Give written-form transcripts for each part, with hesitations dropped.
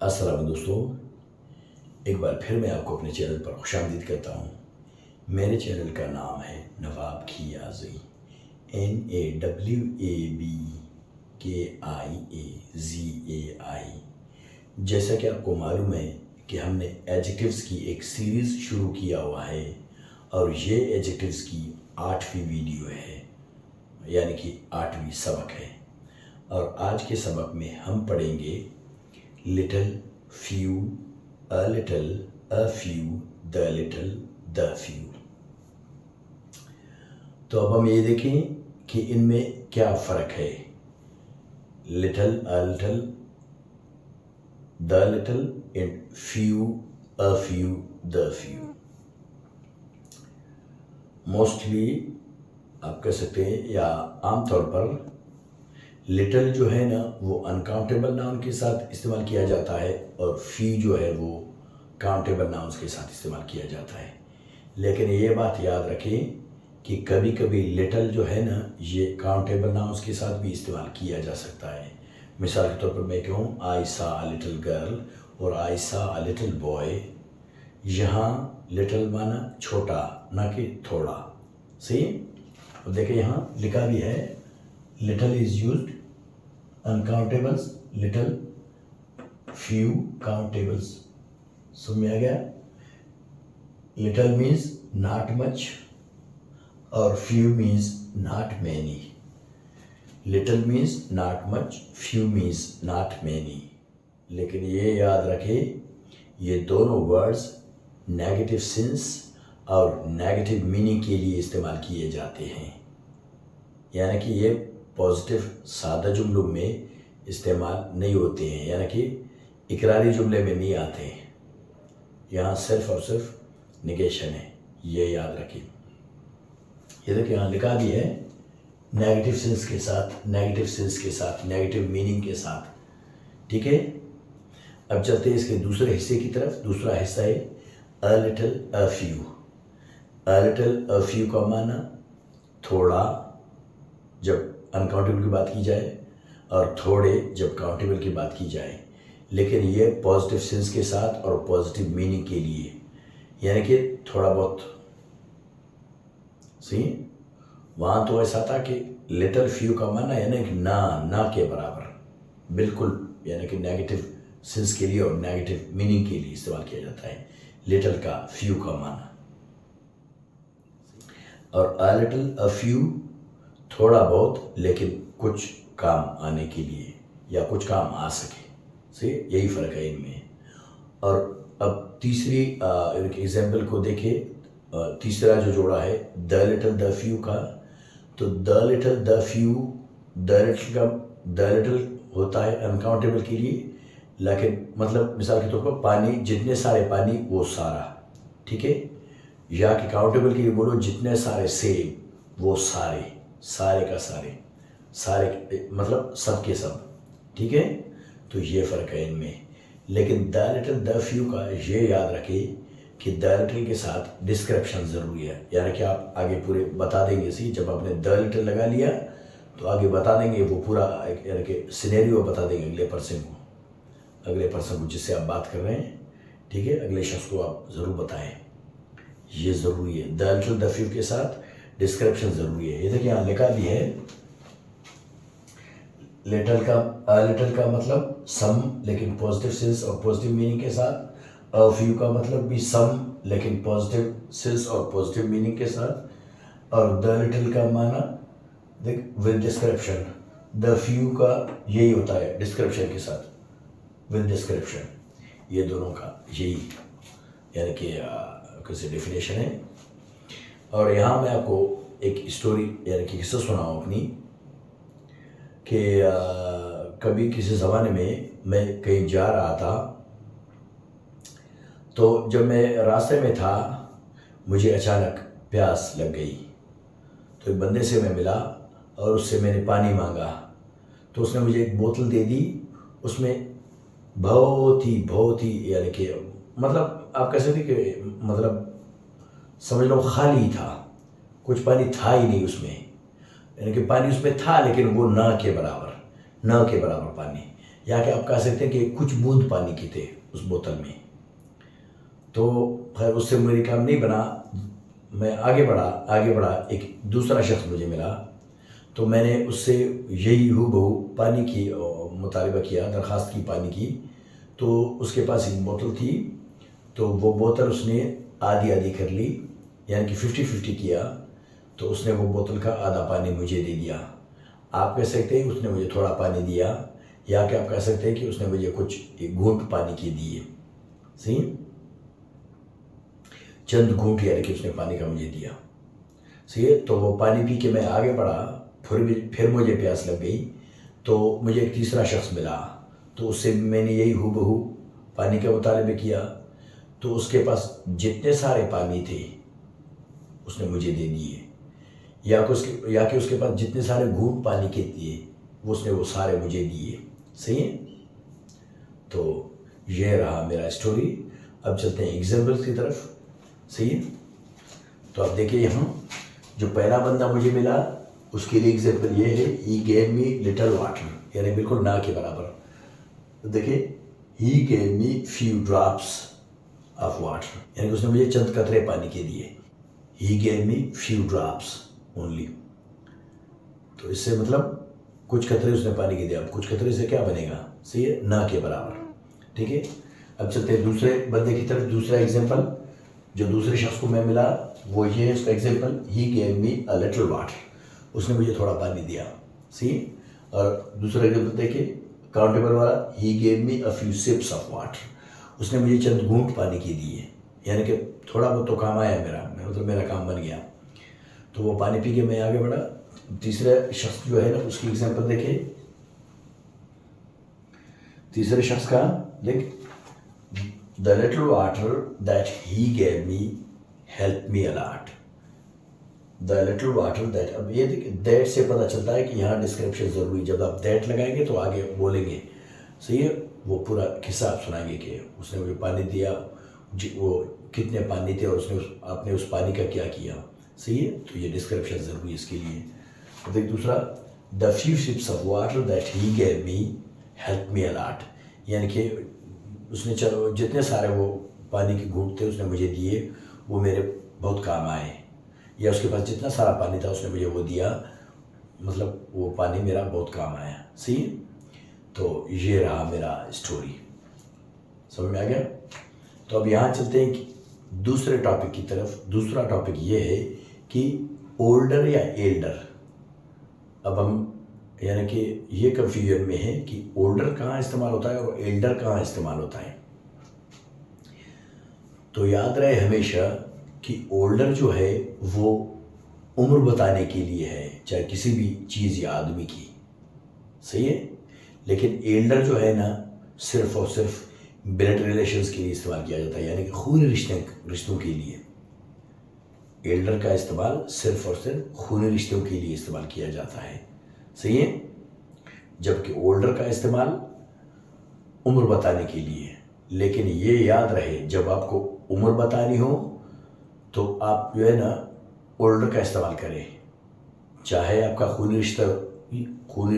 अस्सलाम दोस्तों, एक बार फिर मैं आपको अपने चैनल पर खुशामदीद करता हूँ। मेरे चैनल का नाम है नवाब खियाज़ी, NAWABKIAZAI। जैसा कि आपको मालूम है कि हमने एडजेक्टिव्स की एक सीरीज़ शुरू किया हुआ है और ये एडजेक्टिव्स की 8वीं वीडियो है, यानी कि 8वीं सबक है। और आज के सबक में हम पढ़ेंगे little, few, a little, a few, the little, the few। तो अब हम ये देखें कि इनमें क्या फ़र्क है। Little, a little, the little and few, a few, the few। Mostly आप कह सकते हैं या आमतौर पर लिटिल जो है ना वो अनकाउंटेबल नाउन के साथ इस्तेमाल किया जाता है और फी जो है वो काउंटेबल नाउन्स के साथ इस्तेमाल किया जाता है। लेकिन ये बात याद रखें कि कभी कभी लिटिल जो है ना ये काउंटेबल नाउन्स के साथ भी इस्तेमाल किया जा सकता है। मिसाल के तौर पर मैं कहूँ आई सा अ लिटिल गर्ल और आई सा अ लिटिल बॉय। यहाँ लिटिल माना छोटा, ना कि थोड़ा। सही। और देखिए यहाँ लिखा भी है little is used uncountables, little, few countables। समझ में आ गया। little means not much और few means not many। little means not much, few means not many। लेकिन ये याद रखें ये दोनों वर्ड्स नेगेटिव सेंस और नेगेटिव मीनिंग के लिए इस्तेमाल किए जाते हैं, यानी कि ये पॉजिटिव सादा जुमलों में इस्तेमाल नहीं होते हैं, यानी कि इकरारी जुमले में नहीं आते हैं। यहाँ सिर्फ और सिर्फ निगेशन है, ये याद रखें। ये देखिए यहाँ लिखा भी है नेगेटिव सेंस के साथ, नेगेटिव सेंस के साथ, नेगेटिव मीनिंग के साथ। ठीक है। अब चलते हैं इसके दूसरे हिस्से की तरफ। दूसरा हिस्सा है a little, a few. A little, a few का माना थोड़ा जब अनकाउंटेबल की बात की जाए और थोड़े जब काउंटेबल की बात की जाए, लेकिन ये पॉजिटिव सेंस के साथ और पॉजिटिव मीनिंग के लिए, यानी कि थोड़ा बहुत। सही। वहाँ तो ऐसा था कि लिटिल फ्यू का माना है ना कि ना के बराबर, बिल्कुल, यानी कि नेगेटिव सेंस के लिए और नेगेटिव मीनिंग के लिए इस्तेमाल किया जाता है लिटिल का फ्यू का माना। और अ लिटिल, अ फ्यू थोड़ा बहुत लेकिन कुछ काम आने के लिए या कुछ काम आ सके। सही। यही फ़र्क है इनमें। और अब तीसरी एक एग्जाम्पल को देखें। तीसरा जो जोड़ा है द लिटिल, द फ्यू का, तो the little, the few, the little का द लिटिल होता है अनकाउंटेबल के लिए, लेकिन मतलब मिसाल के तौर पर पानी, जितने सारे पानी वो सारा। ठीक है। या कि काउंटेबल के लिए बोलो जितने सारे सेब वो सारे, सारे का सारे, सारे मतलब सब के सब। ठीक है। तो ये फ़र्क है इनमें। लेकिन द लिटिल, द फ्यू का ये याद रखिए कि द लिटिल के साथ डिस्क्रिप्शन ज़रूरी है, यानी कि आप आगे पूरे बता देंगे। सी जब आपने द लिटिल लगा लिया तो आगे बता देंगे वो पूरा, यानी कि सिनेरियो बता देंगे अगले पर्सन को जिससे आप बात कर रहे हैं। ठीक है। अगले शख्स को आप ज़रूर बताएं, ये ज़रूरी है। द लिटिल, द फ्यू के साथ डिस्क्रिप्शन ज़रूरी है। ये देखिए यहाँ लिखा भी है लिटिल का मतलब सम, लेकिन पॉजिटिव सेंस और पॉजिटिव मीनिंग के साथ। अ फ्यू का मतलब भी सम लेकिन पॉजिटिव सेंस और पॉजिटिव मीनिंग के साथ। और द लिटिल का माना देख विद डिस्क्रिप्शन। द फ्यू का यही होता है डिस्क्रिप्शन के साथ, विद डिस्क्रिप्शन। ये दोनों का यही, यानी कि कैसे डेफिनेशन है। और यहाँ मैं आपको एक स्टोरी, यानी कि किस्सा सुनाऊँ अपनी, कि कभी किसी ज़माने में मैं कहीं जा रहा था, तो जब मैं रास्ते में था मुझे अचानक प्यास लग गई। तो एक बंदे से मैं मिला और उससे मैंने पानी मांगा, तो उसने मुझे एक बोतल दे दी। उसमें बहुत ही यानी कि मतलब आप कह सकते कि मतलब समझ लो खाली था, कुछ पानी था ही नहीं उसमें, यानी कि पानी उसमें था लेकिन वो न के बराबर पानी। या कि आप कह सकते हैं कि कुछ बूंद पानी की थे उस बोतल में। तो खैर उससे मेरी काम नहीं बना, मैं आगे बढ़ा, एक दूसरा शख्स मुझे मिला, तो मैंने उससे यही हूबहू पानी की मुतालबा किया, दरख्वास्त की पानी की। तो उसके पास एक बोतल थी, तो वो बोतल उसने आधी आधी कर ली, यानी कि 50-50 किया। तो उसने वो बोतल का आधा पानी मुझे दे दिया। आप कह सकते हैं उसने मुझे थोड़ा पानी दिया, या कि आप कह सकते हैं कि उसने मुझे कुछ एक घूंट पानी की दिए। सही, चंद घूंट यानी कि उसने पानी का मुझे दिया। सही है। तो वो पानी पी के मैं आगे बढ़ा, फिर मुझे प्यास लग गई, तो मुझे एक तीसरा शख्स मिला, तो उससे मैंने यही हूबहू पानी का मुतालबा किया। तो उसके पास जितने सारे पानी थे उसने मुझे दे दिए, या कि उसके पास जितने सारे घूंट पानी के दिए उसने वो सारे मुझे दिए। सही है। तो यह रहा मेरा स्टोरी। अब चलते हैं एग्जाम्पल्स की तरफ। सही है। तो आप देखिए यहाँ जो पहला बंदा मुझे मिला उसके लिए एग्जाम्पल ये है, ही गेव मी लिटिल वाटर, यानी बिल्कुल ना के बराबर। तो देखिए, ही gave me few drops of water, यानी कि उसने मुझे चंद कतरे पानी के दिए। ही gave me few drops only, तो इससे मतलब कुछ कतरे उसने पानी के दिया। अब कुछ कतरे से क्या बनेगा? सही है, ना के बराबर। ठीक है। अब चलते हैं दूसरे बंदे की तरफ। दूसरा एग्जाम्पल जो दूसरे शख्स को मैं मिला वो ये है, उसका example, he gave me a little water, उसने मुझे थोड़ा पानी दिया। सी, और दूसरा एग्जाम्पल देखिए काउंटेबल वाला, ही gave me a few sips of water, उसने मुझे चंद घूंट पानी के दिए, यानी कि थोड़ा बहुत तो काम आया मेरा, मतलब मेरा काम बन गया। तो वो पानी पी के मैं आगे बढ़ा। तीसरा शख्स जो है ना उसकी एग्जाम्पल देखिए, तीसरे शख्स का देख, the little water that he gave me help me a lot, the little water that. अब ये दैट से पता चलता है कि यहाँ डिस्क्रिप्शन ज़रूरी, जब आप दैट लगाएंगे तो आगे बोलेंगे। सही है, वो पूरा किस्सा आप सुनाएंगे कि उसने मुझे पानी दिया, वो कितने पानी थे और आपने उस पानी का क्या किया। सही है, तो ये डिस्क्रिप्शन ज़रूरी है इसके लिए। तो देख दूसरा, the few sips of water that he gave me help me a lot, यानी कि उसने जितने सारे वो पानी के घूंट थे उसने मुझे दिए, वो मेरे बहुत काम आए। या उसके पास जितना सारा पानी था उसने मुझे वो दिया, मतलब वो पानी मेरा बहुत काम आया। सही, तो ये रहा मेरा स्टोरी। समझ में आ गया? तो अब यहाँ चलते हैं कि दूसरे टॉपिक की तरफ। दूसरा टॉपिक ये है कि ओल्डर या एल्डर। अब हम यानी कि ये कंफ्यूजन में है कि ओल्डर कहाँ इस्तेमाल होता है और एल्डर कहाँ इस्तेमाल होता है। तो याद रहे हमेशा कि ओल्डर जो है वो उम्र बताने के लिए है, चाहे किसी भी चीज़ या आदमी की। सही है। लेकिन एल्डर जो है ना सिर्फ और सिर्फ ब्लड रिलेशंस के लिए इस्तेमाल किया जाता है, यानी कि खूनी रिश्तों के लिए। एल्डर का इस्तेमाल सिर्फ और सिर्फ खूनी रिश्तों के लिए इस्तेमाल किया जाता है। सही है। जबकि ओल्डर का इस्तेमाल उम्र बताने के लिए। लेकिन ये याद रहे, जब आपको उम्र बतानी हो तो आप जो है ना ओल्डर का इस्तेमाल करें, चाहे आपका खूनी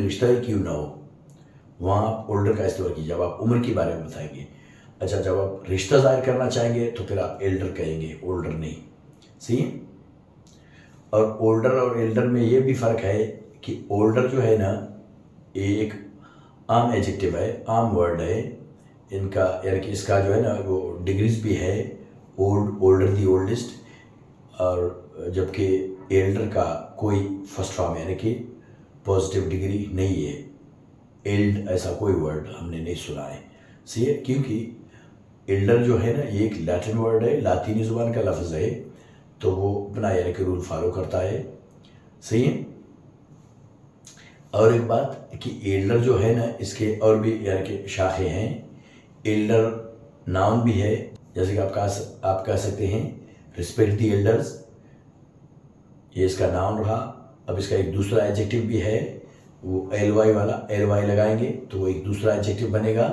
रिश्ता ही क्यों ना हो, वहाँ आप ओल्डर का इस्तेमाल कीजिए जब आप उम्र के बारे में बताएंगे। अच्छा, जब आप रिश्ता ज़ाहिर करना चाहेंगे तो फिर आप एल्डर कहेंगे, ओल्डर नहीं। सही। और ओल्डर और एल्डर में ये भी फ़र्क है कि ओल्डर जो है ना ये एक आम एडजेक्टिव है, आम वर्ड है इनका, यानी कि इसका जो है ना वो डिग्रीज भी है, ओल्डर दी ओल्डेस्ट। और जबकि एल्डर का कोई फर्स्ट फॉर्म यानी कि पॉजिटिव डिग्री नहीं है। एल्ड ऐसा कोई वर्ड हमने नहीं सुना है। सही है, क्योंकि एल्डर जो है ना ये एक लैटिन वर्ड है, लातीनी ज़ुबान का लफ्ज़ है, तो वो अपना यानी कि रूल फॉलो करता है। सही है। और एक बात कि एल्डर जो है ना इसके और भी यानी कि शाखें हैं। एल्डर नाउन भी है, जैसे कि आप कह सकते हैं रिस्पेक्ट दी एल्डर्स, ये इसका नाउन रहा। अब इसका एक दूसरा एडजेक्टिव भी है, वो एल वाई वाला, एल वाई लगाएंगे तो वो एक दूसरा एडजेक्टिव बनेगा।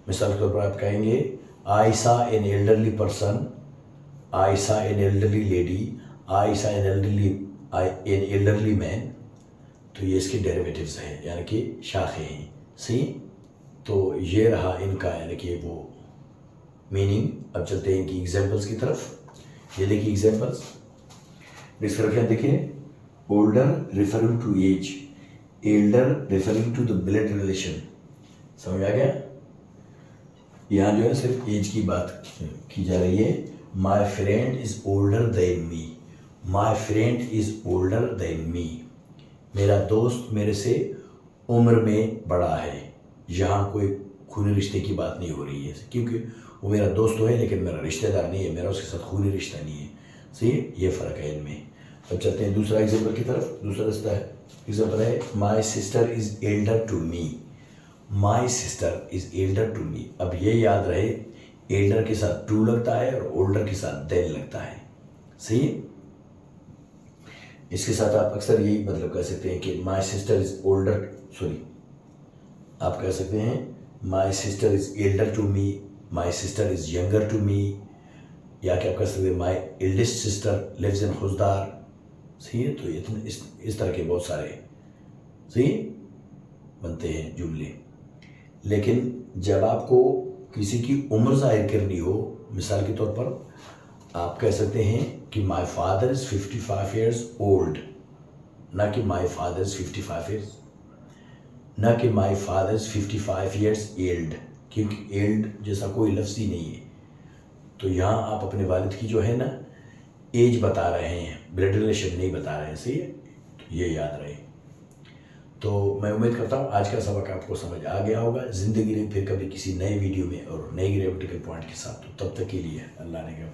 मिसाल के तौर पर आप कहेंगे आई सा एन एल्डरली पर्सन, आई सा एन एल्डरली लेडी, आई सा एन एल्डरली मैन। तो ये इसके डेरिवेटिव्स हैं, यानी कि शाखें हैं। सही। तो ये रहा इनका यानी कि वो मीनिंग। अब चलते हैं इनकी एग्जांपल्स की तरफ। ये देखिए एग्जांपल्स, डिस्क्रिप्शन देखिए। Older referring to age, elder referring to the blood relation. समझ आ गया? यहाँ जो है सिर्फ एज की बात की जा रही है। My friend is older than me, my friend is older than me, मेरा दोस्त मेरे से उम्र में बड़ा है। यहाँ कोई खूनी रिश्ते की बात नहीं हो रही है, क्योंकि वो मेरा दोस्त तो है लेकिन मेरा रिश्तेदार नहीं है, मेरा उसके साथ खूनी रिश्ता नहीं है। सही है, ये फ़र्क है इनमें। अब चलते हैं दूसरा एग्जाम्पल की तरफ। दूसरा रास्ता है, एग्जाम्पल है my sister is elder to me, my sister is elder to me. अब ये याद रहे, एल्डर के साथ टू लगता है और ओल्डर के साथ देन लगता है। सही है, इसके साथ आप अक्सर यही मतलब कह सकते हैं कि my sister is older, sorry आप कह सकते हैं my sister is elder to me, my sister is younger to me, या क्या आप कह सकते हैं my eldest sister lives in Khuzdar. सही है, तो इतने इस तरह के बहुत सारे सही बनते हैं जुमले। लेकिन जब आपको किसी की उम्र जाहिर करनी हो, मिसाल के तौर पर आप कह सकते हैं कि my father is 55 years old, ना कि माई फादर इज़ 55 ईयर्स, ना कि my father is 55 years eld, क्योंकि एल्ड जैसा कोई लफ्ज़ ही नहीं है। तो यहाँ आप अपने वालिद की जो है ना एज बता रहे हैं, ब्लड रिलेशन नहीं बता रहे हैं। सही है, तो ये याद रहे। तो मैं उम्मीद करता हूँ आज का सबक आपको समझ आ गया होगा। ज़िंदगी में फिर कभी किसी नए वीडियो में और नए ग्रामेटिकल पॉइंट के साथ, तो तब तक के लिए अल्लाह ने के